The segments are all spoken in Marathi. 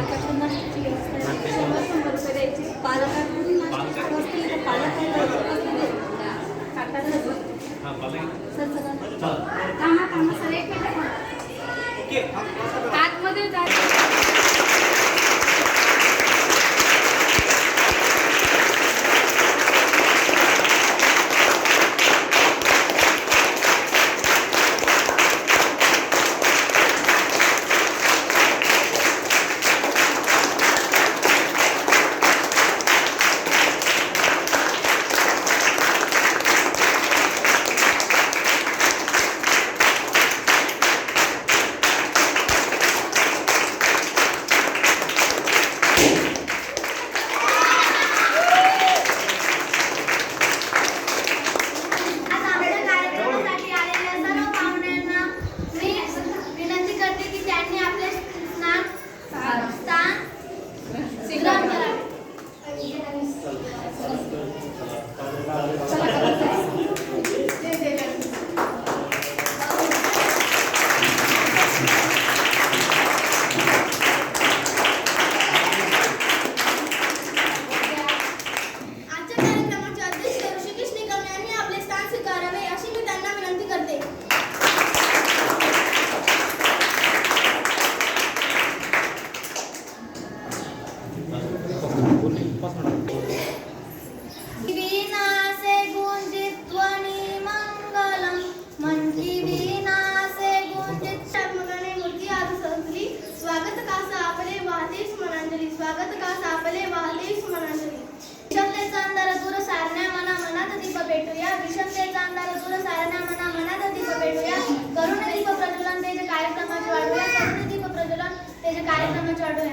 पालकाच्या नाश्त्याची व्यवस्था आहे. 100 रुपये द्यायची. पालकांकडून नाश्त्याची व्यवस्था आहे. सर एक मिनिट आतमध्ये जायचं.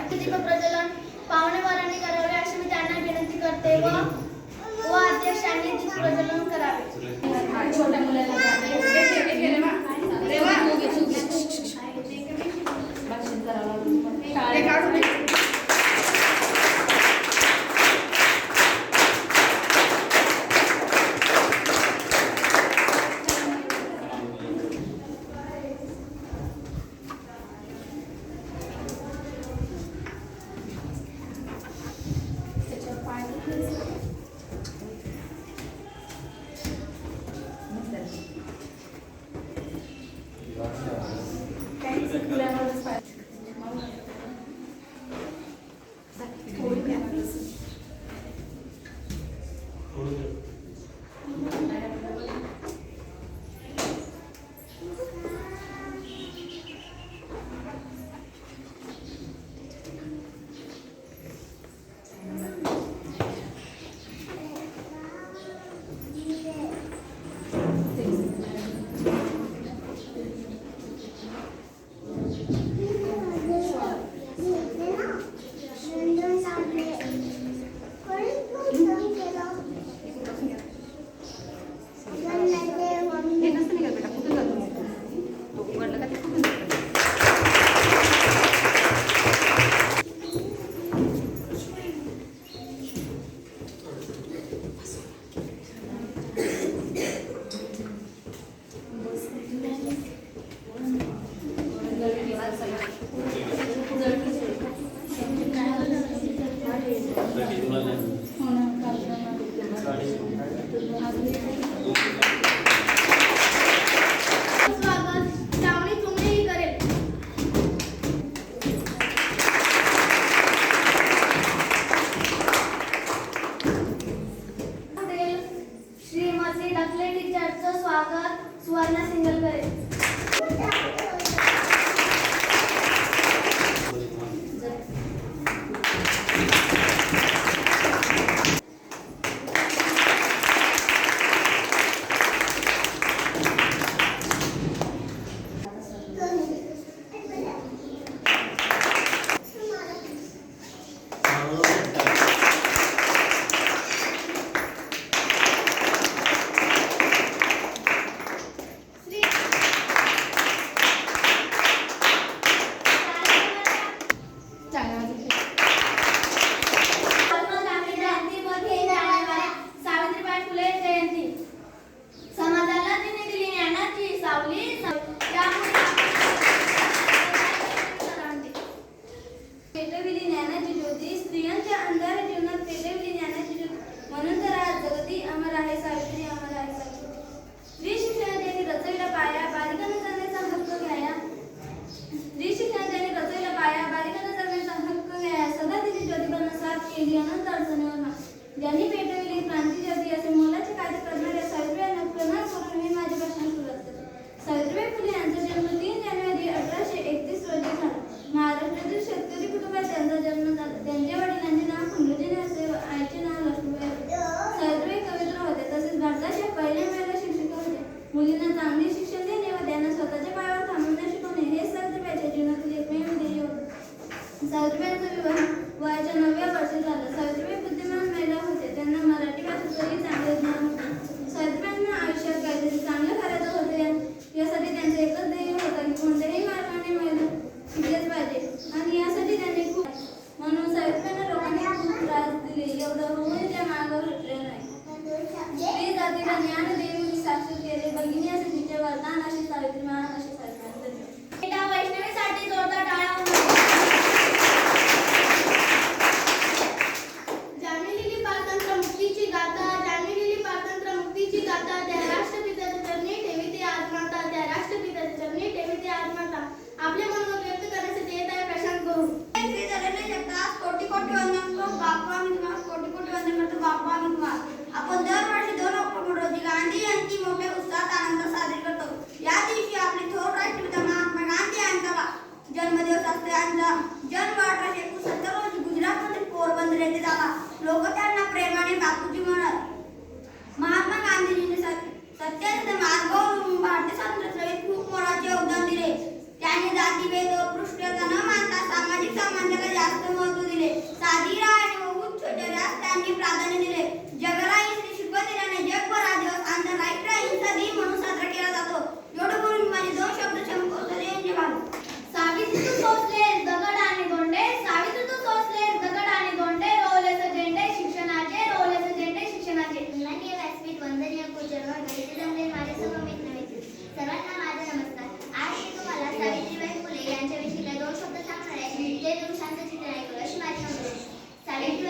दीप प्रज्वलन पाहुणेवारांनी करावे अशी मी त्यांना विनंती करते व अध्यक्षांनी दीप प्रज्वलन करावे. छोट्या मुलाला ज्यांनी पेटविली क्रांती ज्योती असे मोलाचे कार्य करणाऱ्या सावित्रीबाईंना प्रणाम करून मी माझे भाषण सुरुवात करते. सावित्रीबाई फुले यांचा जन्म 3 जानेवारी 1831 रोजी झाला. महाराष्ट्रातील शेतकरी कुटुंबात त्यांचा जन्म झाला. त्यांच्या वडिलांचे नाव खंडूजी असे व आईचे नाव लक्ष्मीबाई होते. सावित्रीबाई कवित्र होते, तसेच भारताच्या पहिल्या महिला शिक्षिका होत्या. मुलींना चांगले शिक्षण देणे व त्यांना स्वतःच्या पायावर थांबवणे शिकवणे हे सावित्रीबाईंच्या जीवनातील एकमेव ध्येय होते. सावित्रीबाईंचा विवाह वयाच्या 9व्या वर्षी झाला. सावित्रीबाई बुद्धिमान महिला होते. त्यांना मराठी भाषेचंही चांगले ज्ञान होते. सावित्रीबाईंना आयुष्यात काहीतरी चांगलं करायचं होतं, यासाठी त्यांचं एकच ध्येय होतं की कोणत्याही मार्गाने महिला शिकलेच पाहिजे आणि यासाठी त्यांनी खूप म्हणून सावित्रीबाईंना लोकांनी खूप त्रास दिले. एवढं होऊन त्या मार्गावर हटले नाही. स्त्री जातीला ज्ञान देऊन साक्षर केले. भगिनी असे तिचे वरदान अशी सावित्री महान अशी सावित्री. वैष्णवीसाठी जोरदार टाळ्या वाजवा. ज्यांनी लिहिली पारतंत्र्य मुक्तीची गाथा, ज्यांनी लिहिली पारतंत्र्य मुक्तीची गाथा, त्या राष्ट्रपित्याच्या चरणी ठेवी ते आत्माता, त्या राष्ट्रपित्याच्या चरणी ठेवी ते आत्माता. आपले मनोगत व्यक्त करण्यासाठी येत आहे प्रशांत गुरु. कोटी कोटी वंदन करतो बाप्पा मी तुम्हाला कोटी कोटी वंदन करतो बाप्पा मी तुम्हाला. आपण दरवर्षी 2 ऑक्टोबर रोजी गांधी जयंती मोठ्या उत्साहात आनंद साजरी करतो. या दिवशी आपले थोर राष्ट्रपिता महात्मा गांधी यांचा जन्मदिवस असतो. यांचा जन्म 1869 रोजी गुजरातमधील पोरबंदर येथे झाला. लोक त्यांना प्रेमाने बापूजी म्हणत. महात्मा गांधीजींनी सत्याच्या मार्गावरून भारतीय स्वातंत्र्य चळवळीत खूप मोलाचे योगदान दिले. त्यांनी जातीभेद व पृष्ठता न मानता सामाजिक समानतेला जास्त महत्त्व दिले. साधी राहणी व उच्च चर्यास त्यांनी प्राधान्य दिले. जगाला ही शिकवण दिल्याने जगभर हा दिवस आंतरराष्ट्रीय अहिंसा दिन म्हणून साजरा केला जातो. एवढं बोलून माझे 2 शब्द संपवतो. यांचे भाग. सावित्री तू सोसलेस दगड आणि गोंडे, सावित्री तू सोसलेस दगड आणि गोंडे, रोवलेस झेंडे शिक्षणाचे, रोवलेस झेंडे शिक्षणाचे. मुलांनी व्यासपीठ वंदनीय पूजनवर गणित जमले माझे सर्व मित्रमित्र सर्वांना माझा नमस्कार. आज मी तुम्हाला सावित्रीबाई फुले यांच्याविषयी 2 शब्द सांगणार आहे. ते 2 शांत चित्र ऐकू अशी माझी नम्र. सावित्री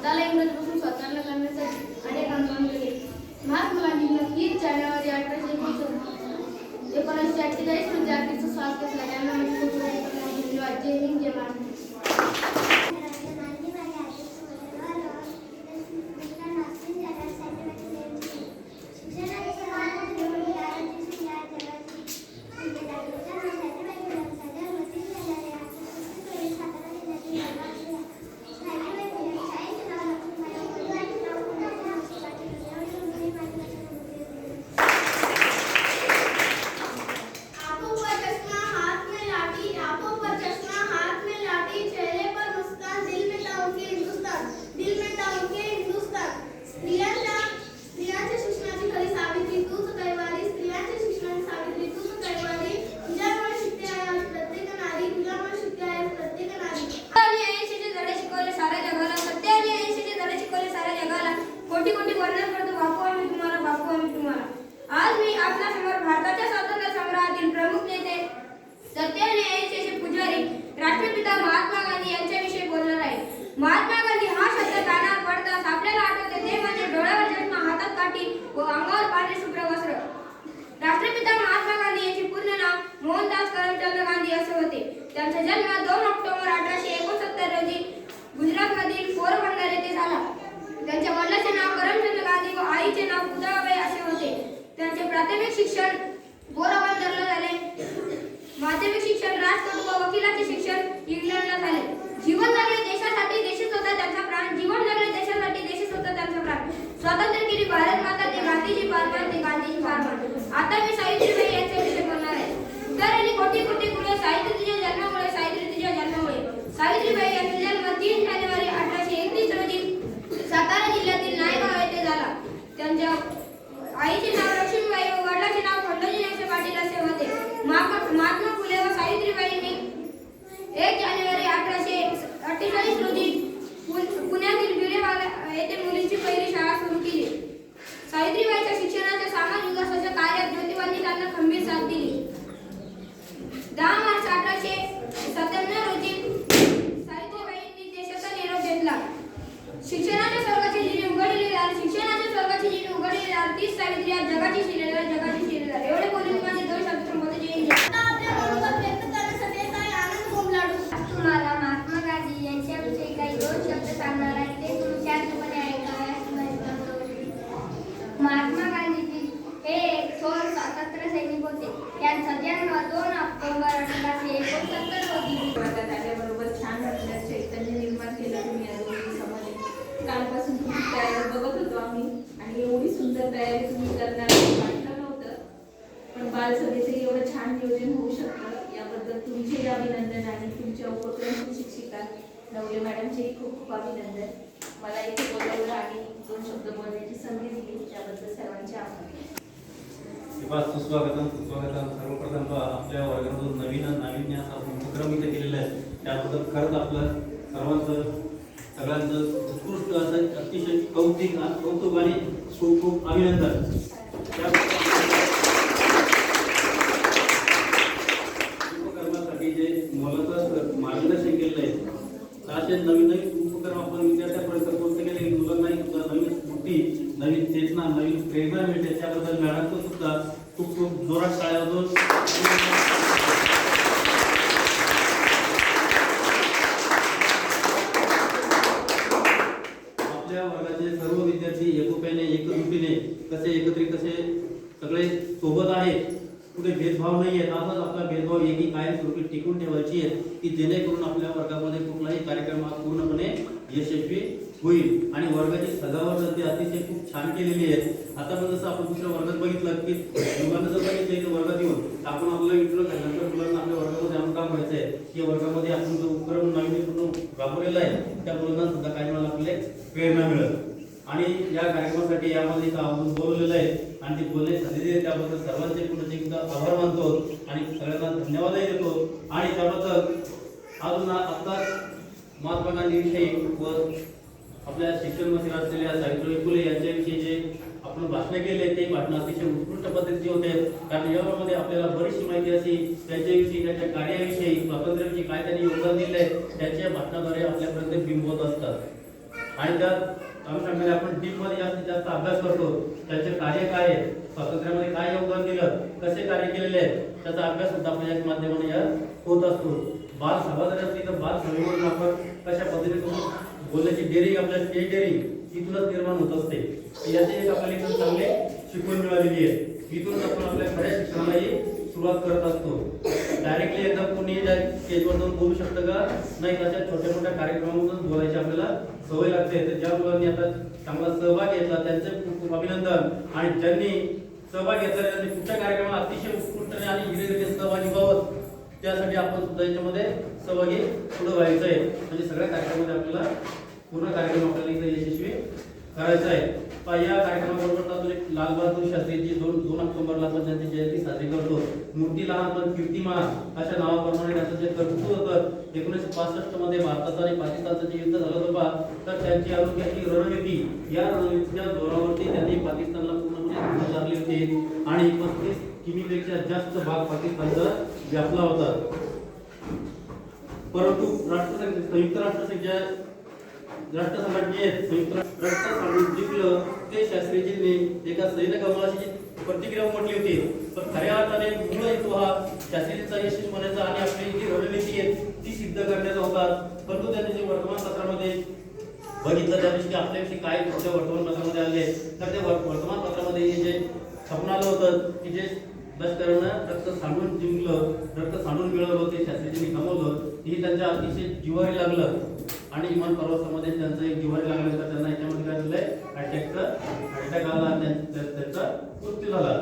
भारताला इंग्रजांपासून स्वतंत्र करण्यासाठी अनेक आंदोलन केले. महात्मा गांधींनी 30 जानेवारी 1848 रोजी अखेरचा श्वास घेतला. त्यांना म्हणजे खूप धन्यवाद. जय हिंद, जय महाराष्ट्र. आज मी आपल्यासमोर भारताच्या स्वातंत्र्य संग्रामातील प्रमुख नेते सत्य आणि अहिंसेचे पुजारी राष्ट्रपिता महात्मा गांधी यांच्याविषयी बोलणार आहे. महात्मा गांधी हा शब्द कानावर पडताच आपल्याला आठवते ते म्हणजे डोळ्यावर चष्मा, हातात काठी व अंगावर पांढरे शुभ्र वस्त्र. राष्ट्रपिता महात्मा गांधी यांचे पूर्ण नाव मोहनदास करमचंद गांधी असे होते. त्यांचा जन्म 2 ऑक्टोबर 1869 रोजी गुजरातमधील पोरबंदर येथे झाला. त्यांच्या वडिलांचे नाव करमचंद गांधी व आईचे नाव पुतळाबाई असे होते. त्यांचे प्राथमिक शिक्षण पोरबंदरला झाले. माध्यमिक शिक्षण राजकोट व वकिलाचे शिक्षण इंग्लंडला झाले. जीवन जगले देशासाठी, देशच होता त्यांचा प्राण. जीवन जगले देशासाठी, देशच होता त्यांचा प्राण. स्वातंत्र्य केली भारत माता, ते गांधीजी फारमान, ते गांधीजी फारमान. आता मी सावित्रीबाई यांच्याविषयी बोलणार आहे. उदाहरणी कोटी कोटी गुणे सावित्री तुझ्या जन्मामुळे, सावित्री तुझ्या जन्मामुळे. सावित्रीबाई यांचा जन्म 3 जानेवारी 1831 रोजी सातारा जिल्ह्यातील नायगाव येथे झाला. त्यांच्या आईचे नाव लक्ष्मीबाई व वडिलांचे नाव खंडोजी यांचे पाटील असे होते. महात्मा फुले व सावित्रीबाईंनी 1 जानेवारी 1848 रोजी पुण्यातील बिळेवाला येथे मुलींची पहिली शाळा सुरू केली. सावित्रीबाईंच्या शिक्षणाच्या सामाजिक विकासाच्या कार्यात ज्योतिबांनी त्यांना खंबीर साथ दिली. 10 मार्च 1897 रोजी सावित्रीबाईंनी देशाचा निरोप घेतला. शिक्षणाच्या स्वर्गाची जिने उघडलेली आहे. शिक्षणाच्या स्वर्गाची जिने उघडलेली आहे. तीच सावित्री आज जगाची शिलेदार, जगाची शिलेदार. एवढे बोलून माझे 2 शब्द संबोधन जय. तुम्हाला महात्मा गांधी यांच्याविषयी काही 2 शब्द सांगणार आहे. ते तुम्ही शांतपणे ऐकावयास महात्मा गांधीजी हे एक थोर स्वातंत्र्य सैनिक होते. त्यांचा जन्म 2 ऑक्टोबर 1869 रोजी त्याच्याबरोबर छान वाटलं. चैतन्य निर्माण केलं तुम्ही या 2 दिवसामध्ये. कालपासून तुमची तयारी बघत होतो आम्ही आणि एवढी सुंदर तयारी तुम्ही करणार वाटलं नव्हतं. पण बालसभेचं एवढं छान नियोजन होऊ शकतं याबद्दल तुमचे अभिनंदन आणि तुमच्या उपक्रम शिक्षिका नवले मॅडमचेही खूप खूप अभिनंदन. मला इथे बोलावलं आणि 2 शब्द बोलण्याची संधी दिली त्याबद्दल सर्वांचे आभार. सुस्वागतम. सर्वप्रथम आपल्या वर्गामधून नाविन्य असा उपक्रम इथे केलेला आहे त्याबद्दल खरंच आपलं सगळ्यांचं उत्कृष्ट असं अतिशय कौतुक आणि खूप खूप अभिनंदन. उपक्रमासाठी जे मोलाचं मार्गदर्शन केलेलं आहे असे नवीन उपक्रम आपण विद्यार्थ्यांपर्यंत पोहोचले गेले. मुलांनाही सुद्धा नवीन स्फूर्ती, नवीन चेतना, नवीन प्रेरणा मिळते. त्याबद्दल मॅडमचं सुद्धा खूप खूप जोरात टाळ्या होतो. आपल्या वर्गाचे सर्व विद्यार्थी एकोप्याने, एकजुटीने कसे सगळे सोबत आहेत. कुठे भेदभाव नाही आहेत. असंच आपला भेदभाव एकी कायमस्वरूपी टिकून ठेवायची आहे की जेणेकरून आपल्या वर्गामध्ये कुठलाही कार्यक्रम हा पूर्णपणे यशस्वी होईल. आणि वर्गाची सजावट ते अतिशय खूप छान केलेली आहे. आता पण जसं आपण दुसऱ्या वर्गात बघितलं की मुलांना जर बघितलं वर्गात येऊन आपण आपलं इंट्रो झाल्यानंतर मुलांना आपल्या वर्गामध्ये आम्हाला काम व्हायचं आहे की वर्गामध्ये आपण जो उपक्रम नाविन्यपूर्ण राबवलेला आहे त्या मुलांना सुद्धा काही मला आपले प्रेरणा मिळेल. आणि या कार्यक्रमासाठी यामध्ये आपण बोलवलेलं आहे आणि ते बोलणे झालेले त्याबद्दल सर्वांचे पुन्हा एकदा आभार मानतो आणि सगळ्यांना धन्यवादही देतो. आणि त्याबद्दल अजून आता महात्मा गांधीविषयी व आपल्या शिक्षण मंत्री असलेल्या सावित्रीबाई फुले यांच्याविषयी जे आपण भाषण केले ते भाषण अतिशय उत्कृष्ट पद्धतीचे होते. कारण यामध्ये आपल्याला बरीचशी माहिती अशी त्यांच्याविषयी, त्यांच्या कार्याविषयी, स्वातंत्र्याविषयी काय त्यांनी योगदान दिले आहे त्यांच्या भाषणाद्वारे आपल्यापर्यंत बिंबवत असतात. आणि त्यात अनुषंगाने आपण टीममध्ये जास्तीत जास्त अभ्यास करतो, त्यांचे कार्य काय आहे, स्वातंत्र्यामध्ये काय योगदान दिलं, कसे कार्य केलेले आहे, त्याचा अभ्यास सुद्धा आपल्या या माध्यमाने या होत असतो. बाल सभा जर असली तर बाल सभेमधून आपण कशा पद्धतीने बोलण्याची डेअरिंग, आपल्या स्टेज डेअरिंग इथूनच निर्माण होत असते. याची एक आपल्याला इथून चांगली शिकवण मिळालेली आहे. इथूनच आपण आपल्या खऱ्या शिक्षणालाही सुरुवात करत असतो. डायरेक्टली एकदम कोणी स्टेजवर जाऊन बोलू शकतं का? नाही, तशा छोट्या मोठ्या कार्यक्रमामधून बोलायची आपल्याला सवय लागते. तर ज्या मुलांनी आता चांगला सहभाग घेतला त्यांचे खूप खूप अभिनंदन, आणि ज्यांनी सहभाग घेतला त्यांनी पुढच्या कार्यक्रमाला अतिशय उत्कृष्टपणे आणि हिरिरीने सहभागी व्हावं, त्यासाठी आपण सुद्धा याच्यामध्ये सहभागी पुढे व्हायचं आहे. म्हणजे सगळ्या कार्यक्रमामध्ये आपल्याला पूर्ण कार्यक्रम आपल्याला इथे यशस्वी करायचा आहे. या कार्यक्रमाबरोबर आपण एक लाल बहादूर शास्त्रीची 2 ऑक्टोबरला आपण त्यांची जयंती साजरी करतो. मूर्ती लहान पण कीर्तिमान अशा नावाप्रमाणे त्यांचं जे कर्तृत्व होतं 1965 मध्ये भारताचं आणि पाकिस्तानचं जे युद्ध झालं होतं, तर त्यांची आरोग्याची रणनीती, या रणनीतीच्या जोरावरती त्यांनी पाकिस्तानला पूर्णपणे उचारली होती आणि 35 किमीपेक्षा जास्त भाग पाकिस्तानचा व्यापला होता. परंतु संयुक्त राष्ट्रसंघटनेत संयुक्त राष्ट्र जिंकलं ते शास्त्रीजींनी एका सैनिक कमलाची प्रतिक्रिया म्हटली होती. पण खऱ्या अर्थाने मूळ हेतू हा शास्त्रीजींचा यशस्वी होण्याचा आणि आपली जी रणनीती आहे ती सिद्ध करण्याचा होता. परंतु त्यांनी जे वर्तमानपत्रामध्ये बघितलं त्या दिवशी आपल्याविषयी काय पुढच्या वर्तमानपत्रामध्ये आले, तर त्या वर्तमानपत्रामध्ये हे जे स्वप्न आलं होतं की जे लष्करानं रक्त सांडून जिंकलं, रक्त सांडून मिळवलं, ते शास्त्रीजींनी कमवलं, हे त्यांच्या अतिशय जिव्हारी लागलं. आणि इमान प्रवासामध्ये त्यांचं एक जिव्हारी लागल्यानंतर त्यांना याच्यामध्ये काय झालंय, अटॅक आला, त्यांचा मृत्यू झाला.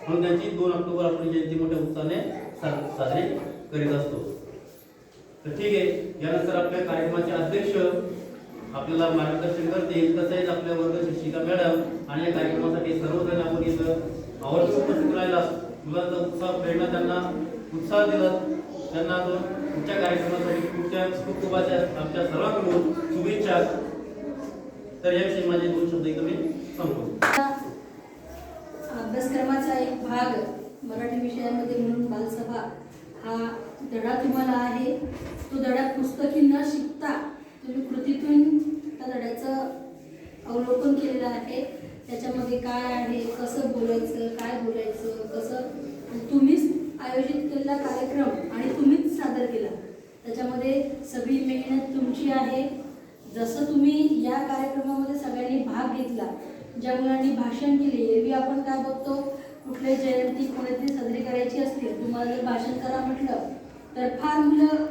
म्हणून त्यांची 2 ऑक्टोबर आपण जयंती मोठ्या उत्साहाने साजरी करीत असतो. तर ठीक आहे, यानंतर आपल्या कार्यक्रमाचे अध्यक्ष आपल्याला मार्गदर्शन करतील. तसेच आपल्या वर्ग शिक्षिका मॅडम आणि या कार्यक्रमासाठी सर्वजण आपण इथं आवर्जून राहिला. मुलांचा उत्साह, प्रेरणा, त्यांना उत्साह दिला. त्यांना पुढच्या कार्यक्रमासाठी खूप खूप आमच्या सर्वांकडून शुभेच्छा. तर याविषयी माझे 2 शब्द इथं मी सांगतो. अभ्यासक्रमाचा एक भाग मराठी विषयामध्ये म्हणून बालसभा हा धडा तुम्हाला आहे. तो धडा पुस्तकी न शिकता तुम्ही कृतीतून त्या धड्याचं अवलोकन केलेलं आहे. त्याच्यामध्ये काय आहे, कसं बोलायचं, काय बोलायचं, कसं तुम्हीच आयोजित केलेला कार्यक्रम आणि तुम्हीच सादर केला. त्याच्यामध्ये सगळी मेहनत तुमची आहे. जसं तुम्ही या कार्यक्रमामध्ये सगळ्यांनी भाग घेतला, ज्या मुलांनी भाषण केले, एरवी आपण काय बघतो, कुठली जयंती कोणीतरी साजरी करायची असते, तुम्हाला जर भाषण करा म्हटलं तर फार मुलं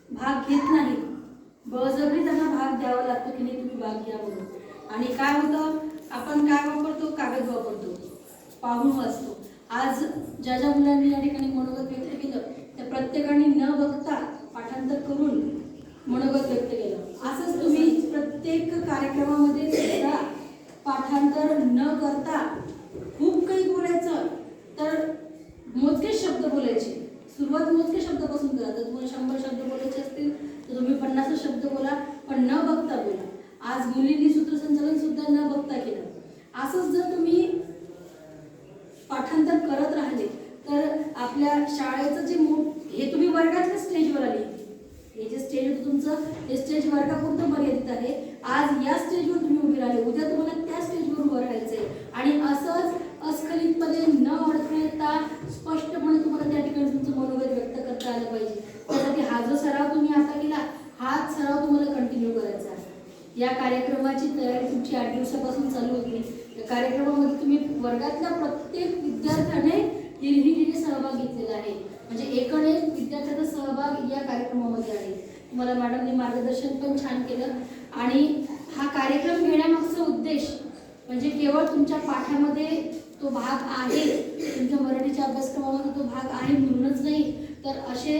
भाग घेत नाही. बळजबरी त्यांना भाग द्यावा लागतो की नाही तुम्ही भाग घ्या म्हणून. आणि काय होतं, आपण काय वापरतो, कागद वापरतो, पाहून वाचतो. आज ज्या ज्या मुलांनी या ठिकाणी मनोगत व्यक्त केलं त्या प्रत्येकाने न बघता पाठांतर करून मनोगत व्यक्त केलं. असंच तुम्ही प्रत्येक कार्यक्रमामध्ये सुद्धा पाठांतर न करता खूप काही बोलायचं तर मोजके शब्द बोलायचे. सुरुवात मोजके शब्दापासून करा. तर तुम्हाला 100 शब्द बोलायचे असतील तर तुम्ही 50 शब्द बोला, पण न बघता बोला. आज मुलींनी सूत्रसंचालन सुद्धा न बघता केलं. असंच जर तुम्ही पाठांतर करत राहिले तर आपल्या शाळेचं जे हे तुम्ही वर्गातल्या स्टेजवर आले, हे जे स्टेज होतं तुमचं, हे स्टेज वर्गापुरतं मर्यादित आहे. आज या स्टेजवर तुम्ही उभे राहिले, उद्या तुम्हाला त्या स्टेजवर उभं राहायचंय. आणि असंच अस्खलितपणे न अडथळता स्पष्टपणे तुम्हाला त्या ठिकाणी तुमचं मनोगत व्यक्त करता आलं पाहिजे. त्यासाठी हा जो सराव तुम्ही आता केला, हाच सराव तुम्हाला कंटिन्यू करायचा आहे. या कार्यक्रमाची तयारी तुमची 8 दिवसापासून चालू होती. या कार्यक्रमामध्ये तुम्ही वर्गातल्या प्रत्येक विद्यार्थ्याने हिरहिरीने सहभाग घेतलेला आहे. म्हणजे एकूण विद्यार्थ्याचा सहभाग या कार्यक्रमामध्ये आहे. तुम्हाला मॅडमने मार्गदर्शन पण छान केलं. आणि हा कार्यक्रम घेण्यामागचा उद्देश म्हणजे केवळ तुमच्या पाठामध्ये तो भाग आहे, तुमच्या मराठीच्या अभ्यासक्रमामध्ये तो भाग आहे म्हणूनच नाही, तर असे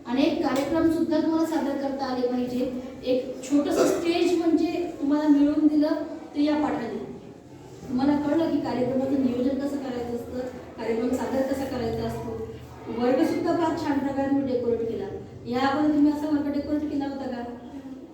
अनेक कार्यक्रम सुद्धा तुम्हाला सादर करता आले पाहिजे. एक छोटंसं स्टेज म्हणजे तुम्हाला मिळवून दिलं ते या पाठाने. तुम्हाला कळलं की कार्यक्रमाचं नियोजन कसं करायचं असतं, कार्यक्रम सादर कसा करायचा असतो. वर्ग सुद्धा फार छान प्रकारे तुम्ही डेकोरेट केला. यावर तुम्ही असा वर्ग डेकोरेट केला होता का?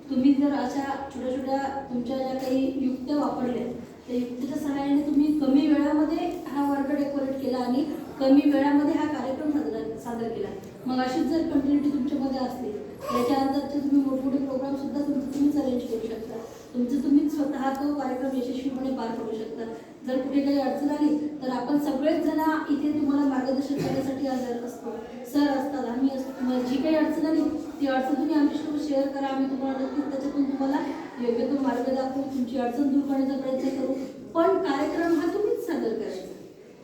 तुम्ही जर अशा छोट्या छोट्या तुमच्या ज्या काही युक्त्या वापरल्या त्या युक्तीच्या सहाय्याने तुम्ही कमी वेळामध्ये हा वर्ग डेकोरेट केला आणि कमी वेळामध्ये हा कार्यक्रम सादर केला. मग अशीच जर कंटिन्युटी तुमच्यामध्ये असली, त्याच्यानंतरचे तुम्ही मोठमोठे प्रोग्राम सुद्धा तुम्हीच अरेंज तो कार्यक्रम यशस्वीपणे पार पडू शकता. जर कुठे काही अडचण आली तर आपण सगळेच जण इथे तुम्हाला मार्गदर्शन करण्यासाठी हजर असतो. सर असतात, आम्ही असतो. तुम्हाला जी काही अडचण आली ती अडचण तुम्ही आमच्यासोबत शेअर करा. आम्ही तुम्हाला नक्कीच त्याच्यातून तुम्हाला योग्य तो मार्ग दाखवू, तुमची अडचण दूर करण्याचा प्रयत्न करू. पण कार्यक्रम हा तुम्हीच सादर करायचा,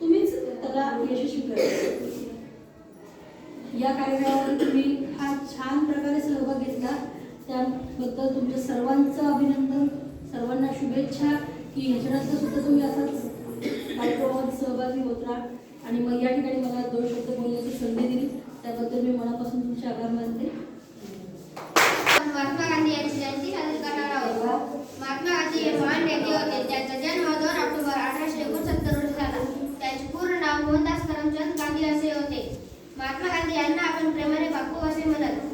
तुम्हीच त्याला यशस्वी करायचं. या कार्यक्रमामध्ये तुम्ही हा छान प्रकारे सहभाग घेतला त्याबद्दल तुमच्या सर्वांचं अभिनंदन, सर्वांना शुभेच्छा की ह्याच्यानंतर सुद्धा तुम्ही असाच कार्यक्रमात सहभागी होत राहा. आणि मग या ठिकाणी मला 2 शब्द बोलण्याची संधी दिली त्याबद्दल मी मनापासून तुमचे आभार मानते. महात्मा गांधी यांची जयंती साजरी करणार आहोत. महात्मा गांधी हे महान नेते होते. त्यांचा जन्म 2 ऑक्टोबर 1869 रोजी झाला. त्यांचे पूर्ण नाव मोहनदास करमचंद गांधी असे होते. महात्मा गांधी यांना आपण प्रेमाने बापू असे म्हणत.